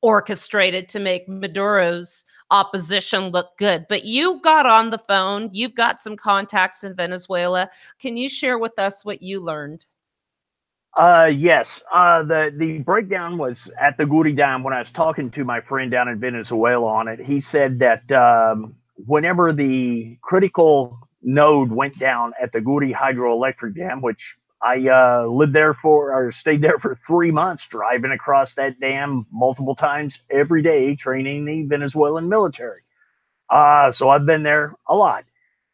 Orchestrated to make Maduro's opposition look good. But you got on the phone. You've got some contacts in Venezuela. Can you share with us what you learned? Yes. The breakdown was at the Guri Dam when I was talking to my friend down in Venezuela on it. He said that whenever the critical node went down at the Guri hydroelectric dam, which I lived there for or stayed there for 3 months, driving across that dam multiple times every day, training the Venezuelan military. So I've been there a lot.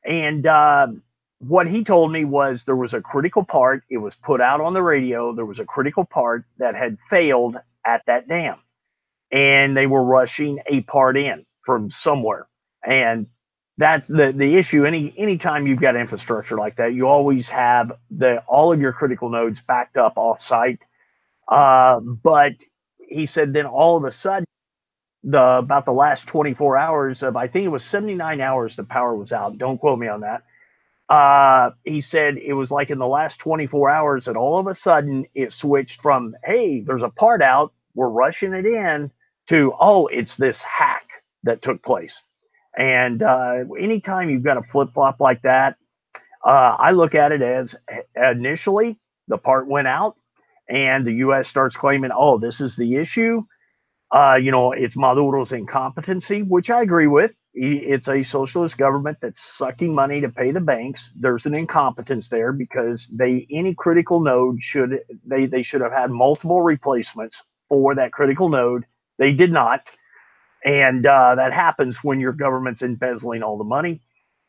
And what he told me was there was a critical part. It was put out on the radio. There was a critical part that had failed at that dam, and they were rushing a part in from somewhere. And that's the issue. Anytime you've got infrastructure like that, you always have all of your critical nodes backed up off site. But he said then all of a sudden, about the last 24 hours of, I think it was 79 hours the power was out. Don't quote me on that. He said it was like in the last 24 hours that all of a sudden it switched from, hey, there's a part out, we're rushing it in, to, oh, it's this hack that took place. And anytime you've got a flip-flop like that, I look at it as initially the part went out and the U.S. starts claiming, oh, this is the issue. It's Maduro's incompetency, which I agree with. It's a socialist government that's sucking money to pay the banks. There's an incompetence there because any critical node should have had multiple replacements for that critical node. They did not. And that happens when your government's embezzling all the money.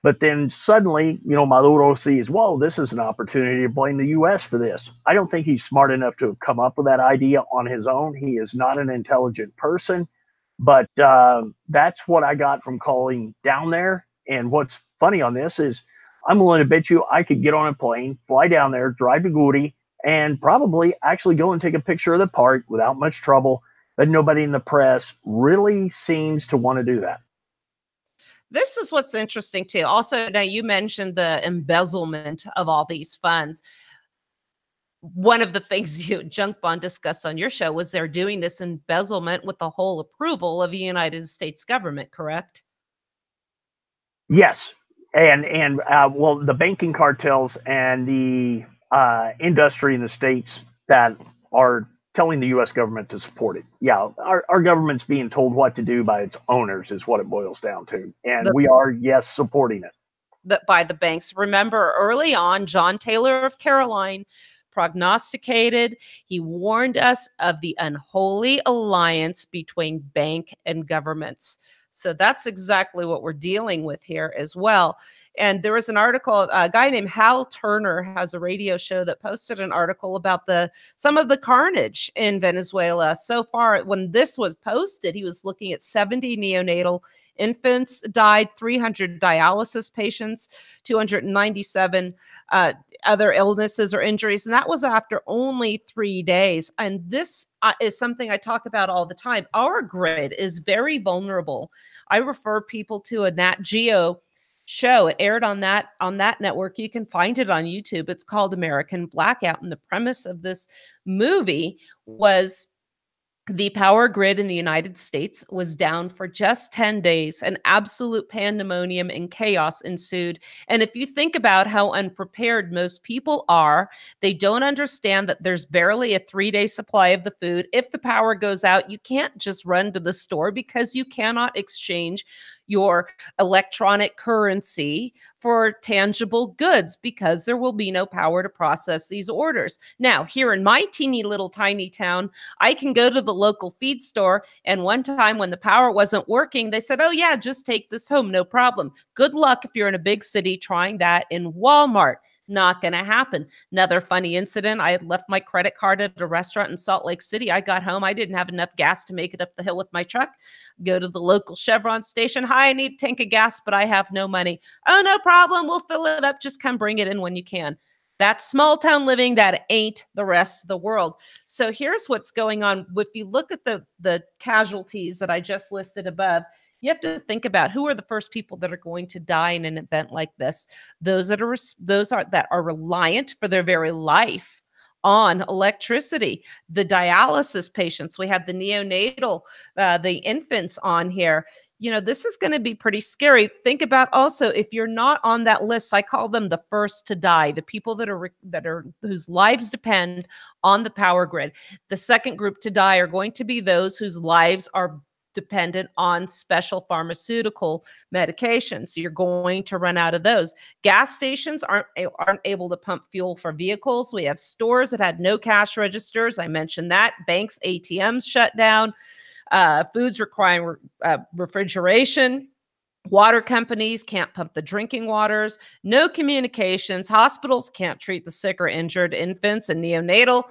But then suddenly, Maduro sees, whoa, this is an opportunity to blame the U.S. for this. I don't think he's smart enough to have come up with that idea on his own. He is not an intelligent person. But that's what I got from calling down there. And what's funny on this is I'm willing to bet you I could get on a plane, fly down there, drive to Guri, and probably actually go and take a picture of the part without much trouble. But nobody in the press really seems to want to do that. This is what's interesting too. Also, now you mentioned the embezzlement of all these funds. One of the things you, Junk Bond, discussed on your show was they're doing this embezzlement with the whole approval of the United States government, correct? Yes. And well, the banking cartels and the industry in the States that are telling the U.S. government to support it. Yeah, our government's being told what to do by its owners is what it boils down to. And we are, yes, supporting it. By the banks. Remember, early on, John Taylor of Caroline prognosticated, he warned us of the unholy alliance between bank and governments. So that's exactly what we're dealing with here as well. And there was an article, a guy named Hal Turner has a radio show that posted an article about some of the carnage in Venezuela. So far, when this was posted, he was looking at 70 neonatal infants died, 300 dialysis patients, 297 other illnesses or injuries. And that was after only 3 days. And this is something I talk about all the time. Our grid is very vulnerable. I refer people to a Nat Geo show. It aired on that network. You can find it on YouTube. It's called American Blackout. And the premise of this movie was The power grid in the United States was down for just 10 days. An absolute pandemonium and chaos ensued. And if you think about how unprepared most people are, they don't understand that there's barely a 3-day supply of the food. If the power goes out, you can't just run to the store because you cannot exchange your electronic currency for tangible goods because there will be no power to process these orders. Now, here in my teeny little tiny town, I can go to the local feed store, and one time when the power wasn't working, they said, oh yeah, just take this home, no problem. Good luck if you're in a big city trying that in Walmart. Not going to happen. Another funny incident. I had left my credit card at a restaurant in Salt Lake City. I got home. I didn't have enough gas to make it up the hill with my truck. Go to the local Chevron station. Hi, I need a tank of gas, but I have no money. Oh, no problem. We'll fill it up. Just come bring it in when you can. That's small town living. That ain't the rest of the world. So here's what's going on. If you look at the casualties that I just listed above, you have to think about who are the first people that are going to die in an event like this. Those that are reliant for their very life on electricity. The dialysis patients. We have the neonatal, the infants on here. You know, this is going to be pretty scary. Think about also if you're not on that list, I call them the first to die, the people that are whose lives depend on the power grid. The second group to die are going to be those whose lives are dependent on special pharmaceutical medications. So you're going to run out of those. Gas stations aren't able to pump fuel for vehicles. We have stores that had no cash registers. I mentioned that. Banks, ATMs shut down. Foods requiring refrigeration. Water companies can't pump the drinking waters. No communications. Hospitals can't treat the sick or injured infants, and neonatal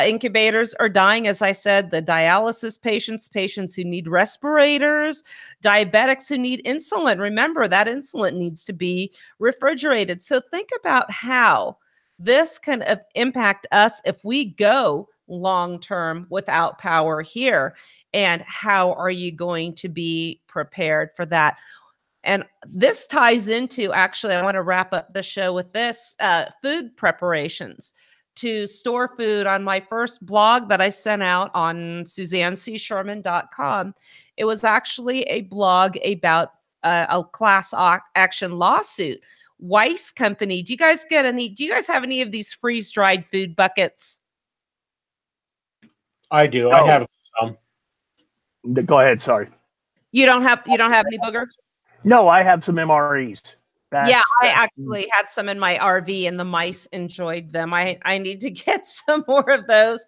incubators are dying. As I said, the dialysis patients who need respirators, diabetics who need insulin. Remember, that insulin needs to be refrigerated. So think about how this can impact us if we go long-term without power here. And how are you going to be prepared for that? And this ties into, actually, I want to wrap up the show with this, food preparations. To store food on my first blog that I sent out on SuzanneCSherman.com. It was actually a blog about a class action lawsuit. Weiss Company. Do you guys have any of these freeze-dried food buckets? I do. No. I have some. Go ahead. Sorry. You don't have any boogers? No, I have some MREs. Yeah, I actually had some in my RV and the mice enjoyed them. I need to get some more of those.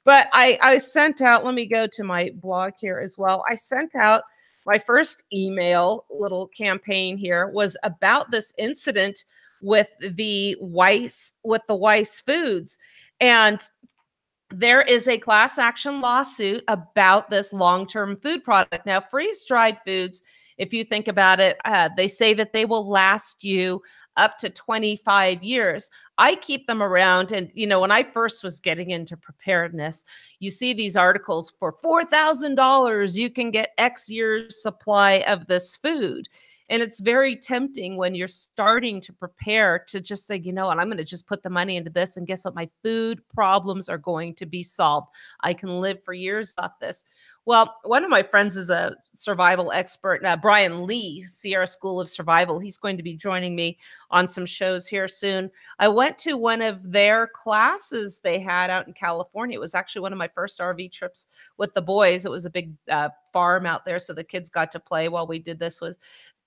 But I sent out, let me go to my blog here as well. I sent out my first email little campaign here was about this incident with the Weiss Foods. And there is a class action lawsuit about this long-term food product. Now, freeze-dried foods, if you think about it, they say that they will last you up to 25 years. I keep them around. And, you know, when I first was getting into preparedness, you see these articles for $4,000, you can get X years supply of this food. And it's very tempting when you're starting to prepare to just say, you know what, I'm going to just put the money into this. And guess what? My food problems are going to be solved. I can live for years off this. Well, one of my friends is a survival expert, Brian Lee, Sierra School of Survival. He's going to be joining me on some shows here soon. I went to one of their classes they had out in California. It was actually one of my first RV trips with the boys. It was a big farm out there, so the kids got to play while we did this.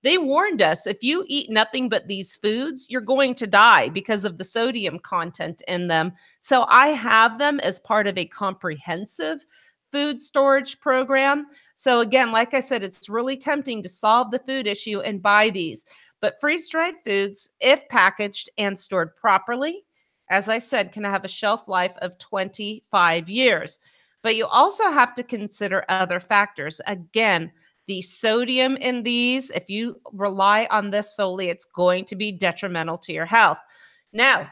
They warned us, if you eat nothing but these foods, you're going to die because of the sodium content in them. So I have them as part of a comprehensive food storage program. So again, like I said, it's really tempting to solve the food issue and buy these. But freeze-dried foods, if packaged and stored properly, as I said, can have a shelf life of 25 years. But you also have to consider other factors. Again, the sodium in these, if you rely on this solely, it's going to be detrimental to your health. Now,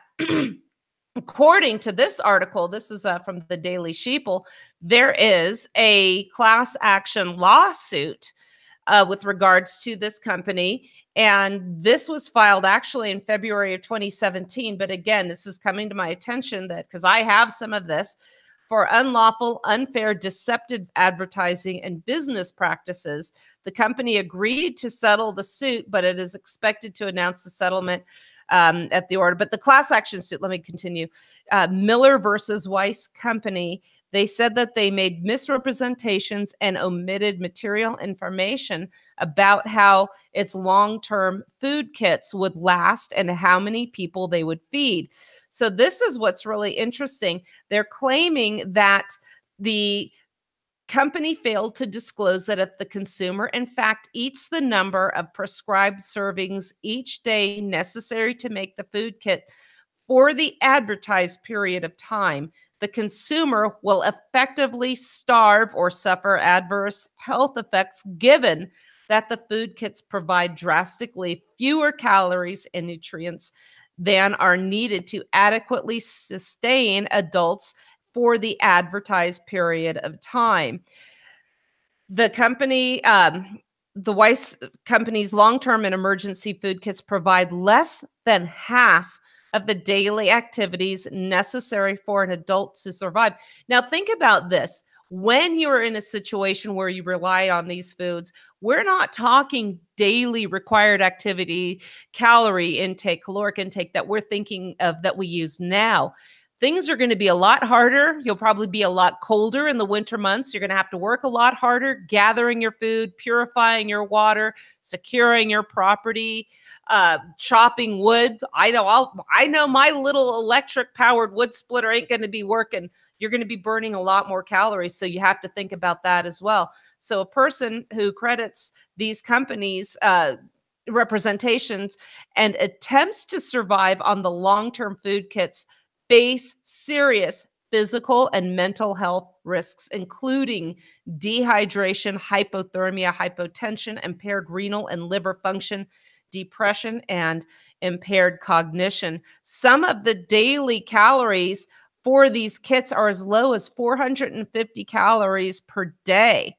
according to this article, this is from the Daily Sheeple, there is a class action lawsuit with regards to this company. And this was filed actually in February of 2017. But again, this is coming to my attention that because I have some of this, for unlawful, unfair, deceptive advertising and business practices. The company agreed to settle the suit, but it is expected to announce the settlement at the order. But the class action suit, let me continue. Miller versus Weiss Company, they said that they made misrepresentations and omitted material information about how its long-term food kits would last and how many people they would feed. So this is what's really interesting. They're claiming that the company failed to disclose that if the consumer, in fact, eats the number of prescribed servings each day necessary to make the food kit for the advertised period of time, the consumer will effectively starve or suffer adverse health effects, given that the food kits provide drastically fewer calories and nutrients than are needed to adequately sustain adults for the advertised period of time. The company, the Weiss Company's long-term and emergency food kits provide less than half of the daily activities necessary for an adult to survive. Now, think about this. When you're in a situation where you rely on these foods, we're not talking daily required activity, calorie intake, caloric intake that we're thinking of that we use now. Things are going to be a lot harder. You'll probably be a lot colder in the winter months. You're going to have to work a lot harder gathering your food, purifying your water, securing your property, chopping wood. I know my little electric powered wood splitter ain't going to be working. You're going to be burning a lot more calories. So you have to think about that as well. So a person who credits these companies' representations and attempts to survive on the long-term food kits face serious physical and mental health risks, including dehydration, hypothermia, hypotension, impaired renal and liver function, depression, and impaired cognition. Some of the daily calories for these kits are as low as 450 calories per day.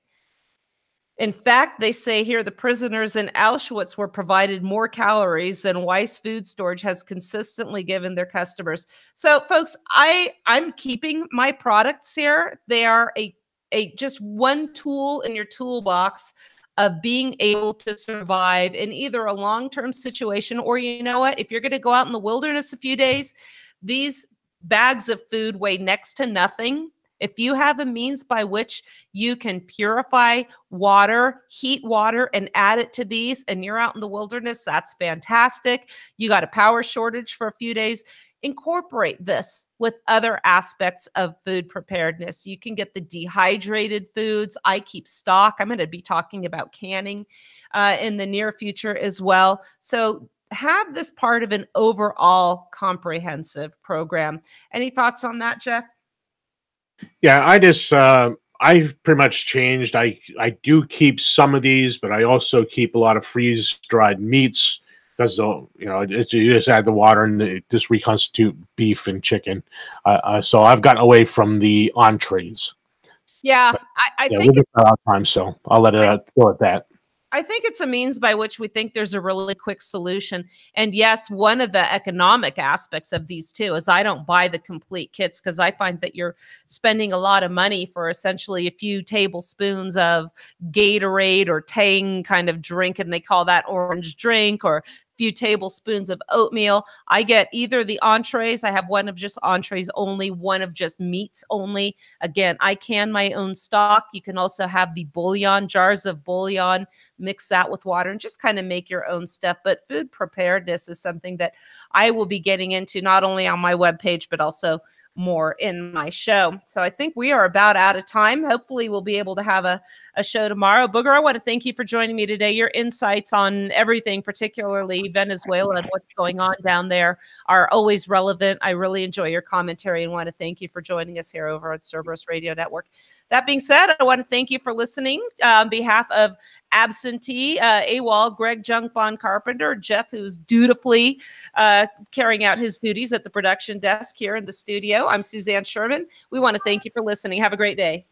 In fact, they say here the prisoners in Auschwitz were provided more calories than Weiss Food Storage has consistently given their customers. So, folks, I'm keeping my products here. They are a just one tool in your toolbox of being able to survive in either a long-term situation or, you know what, if you're going to go out in the wilderness a few days, these bags of food weigh next to nothing. If you have a means by which you can purify water, heat water, and add it to these, and you're out in the wilderness, that's fantastic. You got a power shortage for a few days. Incorporate this with other aspects of food preparedness. You can get the dehydrated foods. I keep stock. I'm going to be talking about canning in the near future as well. So have this part of an overall comprehensive program. Any thoughts on that, Jeff? Yeah, I've pretty much changed. I do keep some of these, but I also keep a lot of freeze dried meats because you just add the water and it just reconstitute beef and chicken. So I've gotten away from the entrees. Yeah, but, I yeah, think it's our time, so I'll let it go at that. I think it's a means by which we think there's a really quick solution. And yes, one of the economic aspects of these too is I don't buy the complete kits because I find that you're spending a lot of money for essentially a few tablespoons of Gatorade or Tang kind of drink, and they call that orange drink, or few tablespoons of oatmeal. I get either the entrees. I have one of just entrees only, one of just meats only. Again, I can my own stock. You can also have the bouillon, jars of bouillon, mix that with water and just kind of make your own stuff. But food preparedness is something that I will be getting into not only on my webpage, but also more in my show. So I think we are about out of time. Hopefully we'll be able to have a show tomorrow. Booger, I want to thank you for joining me today. Your insights on everything, particularly Venezuela and what's going on down there, are always relevant. I really enjoy your commentary and want to thank you for joining us here over at Cerberus Radio Network. That being said, I want to thank you for listening on behalf of absentee AWOL Greg Junk Von Carpenter, Jeff, who's dutifully carrying out his duties at the production desk here in the studio. I'm Suzanne Sherman. We want to thank you for listening. Have a great day.